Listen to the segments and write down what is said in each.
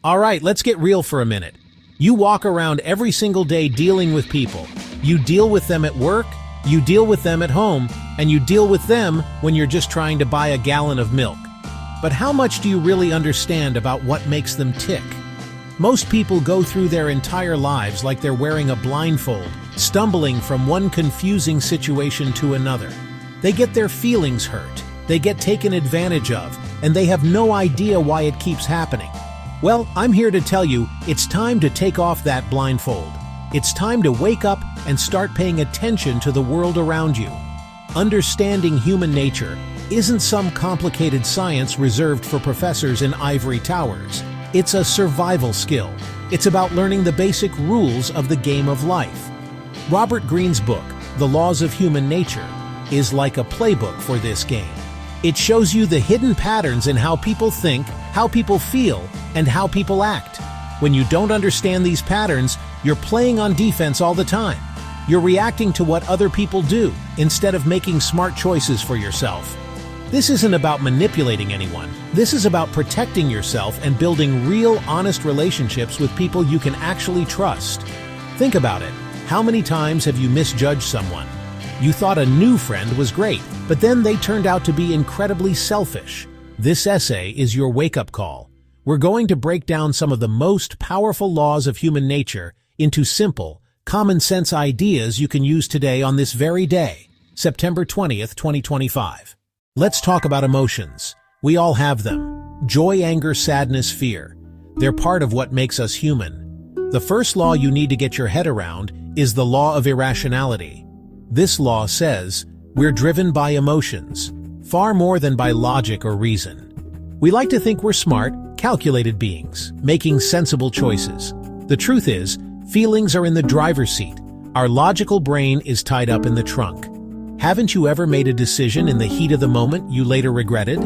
All right, let's get real for a minute. You walk around every single day dealing with people. You deal with them at work, you deal with them at home, and you deal with them when you're just trying to buy a gallon of milk. But how much do you really understand about what makes them tick? Most people go through their entire lives like they're wearing a blindfold, stumbling from one confusing situation to another. They get their feelings hurt, they get taken advantage of, and they have no idea why it keeps happening. Well, I'm here to tell you, it's time to take off that blindfold. It's time to wake up and start paying attention to the world around you. Understanding human nature isn't some complicated science reserved for professors in ivory towers. It's a survival skill. It's about learning the basic rules of the game of life. Robert Greene's book, The Laws of Human Nature, is like a playbook for this game. It shows you the hidden patterns in how people think, how people feel, and how people act. When you don't understand these patterns, you're playing on defense all the time. You're reacting to what other people do instead of making smart choices for yourself. This isn't about manipulating anyone. This is about protecting yourself and building real, honest relationships with people you can actually trust. Think about it. How many times have you misjudged someone? You thought a new friend was great, but then they turned out to be incredibly selfish. This essay is your wake-up call. We're going to break down some of the most powerful laws of human nature into simple, common-sense ideas you can use today on this very day, September 20th, 2025. Let's talk about emotions. We all have them. Joy, anger, sadness, fear. They're part of what makes us human. The first law you need to get your head around is the Law of Irrationality. This law says we're driven by emotions, far more than by logic or reason. We like to think we're smart, calculated beings, making sensible choices. The truth is, feelings are in the driver's seat. Our logical brain is tied up in the trunk. Haven't you ever made a decision in the heat of the moment you later regretted?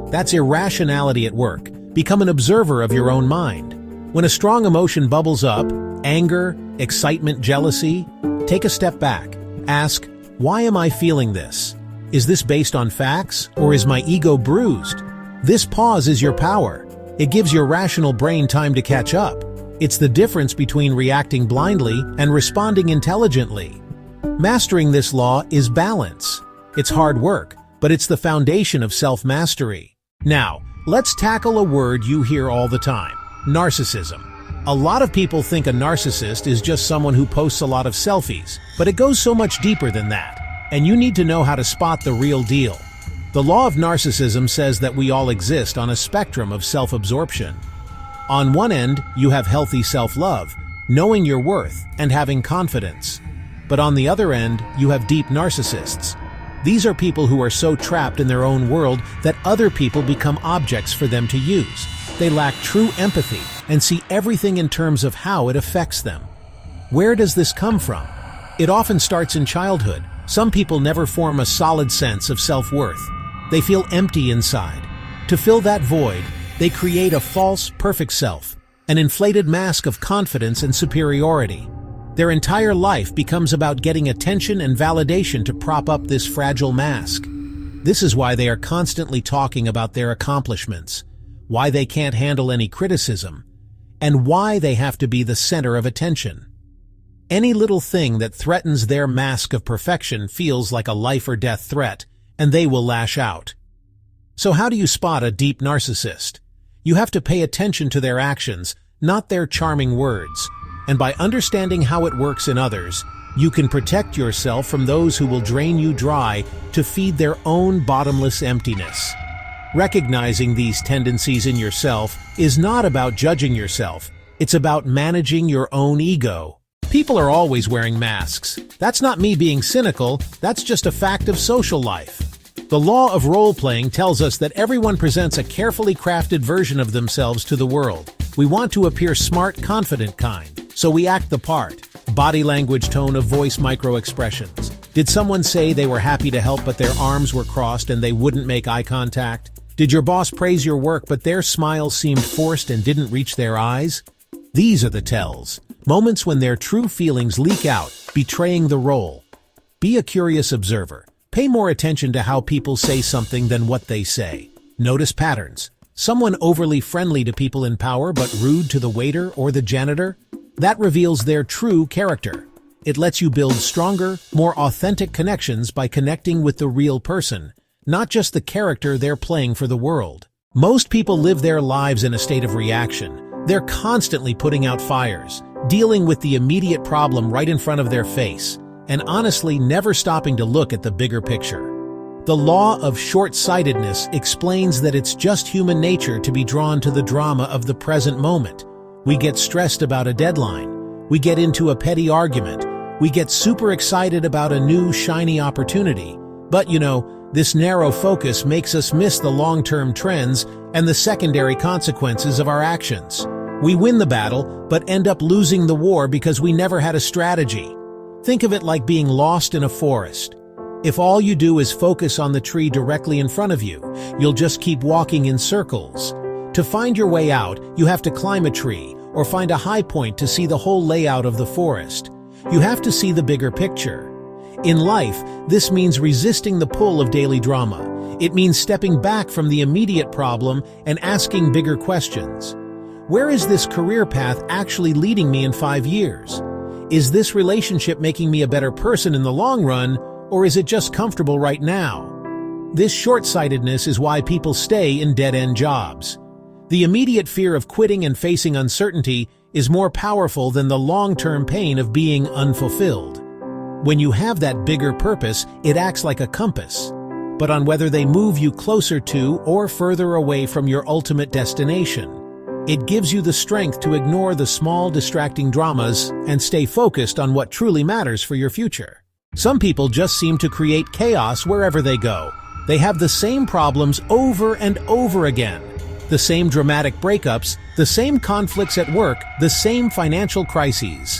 That's irrationality at work. Become an observer of your own mind. When a strong emotion bubbles up, anger, excitement, jealousy, take a step back. Ask, why am I feeling this? Is this based on facts, or is my ego bruised? This pause is your power. It gives your rational brain time to catch up. It's the difference between reacting blindly and responding intelligently. Mastering this law is balance. It's hard work, but it's the foundation of self-mastery. Now, let's tackle a word you hear all the time: narcissism. A lot of people think a narcissist is just someone who posts a lot of selfies, but it goes so much deeper than that, and you need to know how to spot the real deal. The Law of Narcissism says that we all exist on a spectrum of self-absorption. On one end, you have healthy self-love, knowing your worth, and having confidence. But on the other end, you have deep narcissists. These are people who are so trapped in their own world that other people become objects for them to use. They lack true empathy and see everything in terms of how it affects them. Where does this come from? It often starts in childhood. Some people never form a solid sense of self-worth. They feel empty inside. To fill that void, they create a false, perfect self, an inflated mask of confidence and superiority. Their entire life becomes about getting attention and validation to prop up this fragile mask. This is why they are constantly talking about their accomplishments, why they can't handle any criticism, and why they have to be the center of attention. Any little thing that threatens their mask of perfection feels like a life-or-death threat, and they will lash out. So how do you spot a deep narcissist? You have to pay attention to their actions, not their charming words. And by understanding how it works in others, you can protect yourself from those who will drain you dry to feed their own bottomless emptiness. Recognizing these tendencies in yourself is not about judging yourself. It's about managing your own ego. People are always wearing masks. That's not me being cynical, that's just a fact of social life. The law of role-playing tells us that everyone presents a carefully crafted version of themselves to the world. We want to appear smart, confident kind, so we act the part. Body language, tone of voice, micro-expressions. Did someone say they were happy to help but their arms were crossed and they wouldn't make eye contact? Did your boss praise your work but their smile seemed forced and didn't reach their eyes? These are the tells. Moments when their true feelings leak out, betraying the role. Be a curious observer. Pay more attention to how people say something than what they say. Notice patterns. Someone overly friendly to people in power but rude to the waiter or the janitor? That reveals their true character. It lets you build stronger, more authentic connections by connecting with the real person, not just the character they're playing for the world. Most people live their lives in a state of reaction. They're constantly putting out fires, dealing with the immediate problem right in front of their face, and honestly never stopping to look at the bigger picture. The law of short-sightedness explains that it's just human nature to be drawn to the drama of the present moment. We get stressed about a deadline. We get into a petty argument. We get super excited about a new, shiny opportunity. But, this narrow focus makes us miss the long-term trends and the secondary consequences of our actions. We win the battle, but end up losing the war because we never had a strategy. Think of it like being lost in a forest. If all you do is focus on the tree directly in front of you, you'll just keep walking in circles. To find your way out, you have to climb a tree or find a high point to see the whole layout of the forest. You have to see the bigger picture. In life, this means resisting the pull of daily drama. It means stepping back from the immediate problem and asking bigger questions. Where is this career path actually leading me in 5 years? Is this relationship making me a better person in the long run, or is it just comfortable right now? This short-sightedness is why people stay in dead-end jobs. The immediate fear of quitting and facing uncertainty is more powerful than the long-term pain of being unfulfilled. When you have that bigger purpose, it acts like a compass, but on whether they move you closer to or further away from your ultimate destination. It gives you the strength to ignore the small, distracting dramas and stay focused on what truly matters for your future. Some people just seem to create chaos wherever they go. They have the same problems over and over again. The same dramatic breakups, the same conflicts at work, the same financial crises.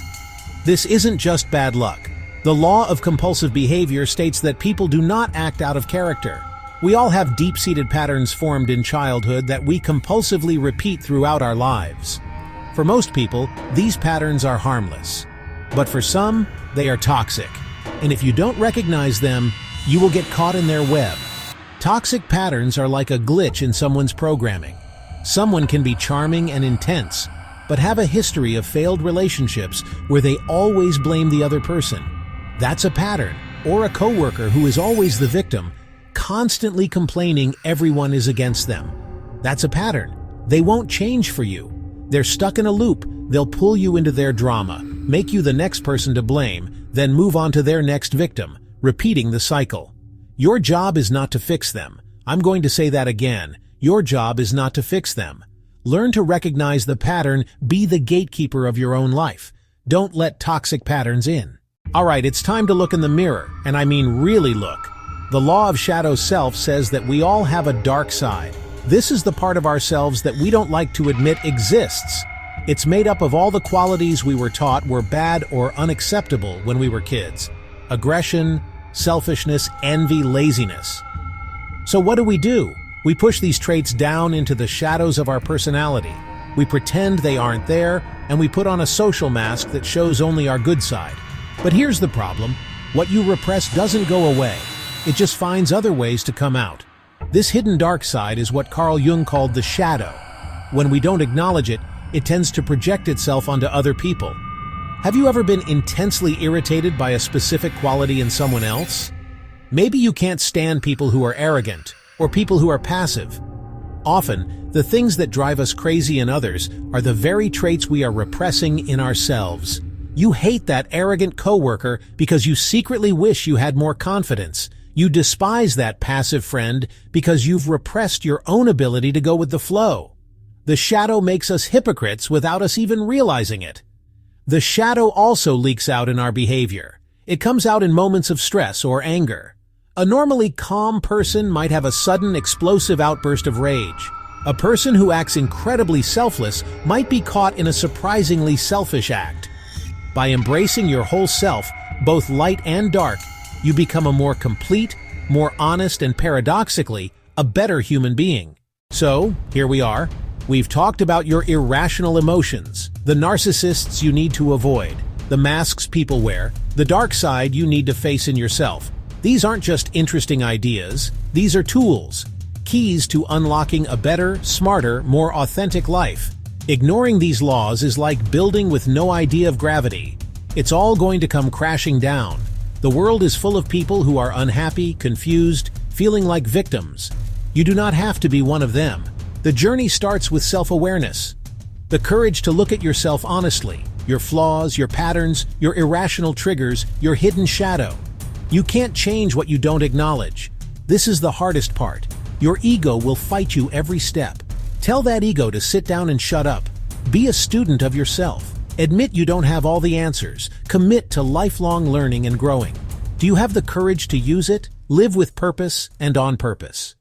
This isn't just bad luck. The Law of Compulsive Behavior states that people do not act out of character. We all have deep-seated patterns formed in childhood that we compulsively repeat throughout our lives. For most people, these patterns are harmless. But for some, they are toxic. And if you don't recognize them, you will get caught in their web. Toxic patterns are like a glitch in someone's programming. Someone can be charming and intense, but have a history of failed relationships where they always blame the other person. That's a pattern. Or a coworker who is always the victim, constantly complaining everyone is against them. That's a pattern. They won't change for you. They're stuck in a loop. They'll pull you into their drama, make you the next person to blame, then move on to their next victim, repeating the cycle. Your job is not to fix them. I'm going to say that again. Your job is not to fix them. Learn to recognize the pattern. Be the gatekeeper of your own life. Don't let toxic patterns in. All right, it's time to look in the mirror, and I mean really look. The law of shadow self says that we all have a dark side. This is the part of ourselves that we don't like to admit exists. It's made up of all the qualities we were taught were bad or unacceptable when we were kids. Aggression, selfishness, envy, laziness. So what do? We push these traits down into the shadows of our personality. We pretend they aren't there, and we put on a social mask that shows only our good side. But here's the problem. What you repress doesn't go away. It just finds other ways to come out. This hidden dark side is what Carl Jung called the shadow. When we don't acknowledge it, it tends to project itself onto other people. Have you ever been intensely irritated by a specific quality in someone else? Maybe you can't stand people who are arrogant, or people who are passive. Often, the things that drive us crazy in others are the very traits we are repressing in ourselves. You hate that arrogant coworker because you secretly wish you had more confidence. You despise that passive friend because you've repressed your own ability to go with the flow. The shadow makes us hypocrites without us even realizing it. The shadow also leaks out in our behavior. It comes out in moments of stress or anger. A normally calm person might have a sudden explosive outburst of rage. A person who acts incredibly selfless might be caught in a surprisingly selfish act. By embracing your whole self, both light and dark, you become a more complete, more honest, and paradoxically, a better human being. So, here we are. We've talked about your irrational emotions, the narcissists you need to avoid, the masks people wear, the dark side you need to face in yourself. These aren't just interesting ideas, these are tools. keys to unlocking a better, smarter, more authentic life. Ignoring these laws is like building with no idea of gravity. It's all going to come crashing down. The world is full of people who are unhappy, confused, feeling like victims. You do not have to be one of them. The journey starts with self-awareness. The courage to look at yourself honestly, your flaws, your patterns, your irrational triggers, your hidden shadow. You can't change what you don't acknowledge. This is the hardest part. Your ego will fight you every step. Tell that ego to sit down and shut up. Be a student of yourself. Admit you don't have all the answers. Commit to lifelong learning and growing. Do you have the courage to use it? Live with purpose and on purpose.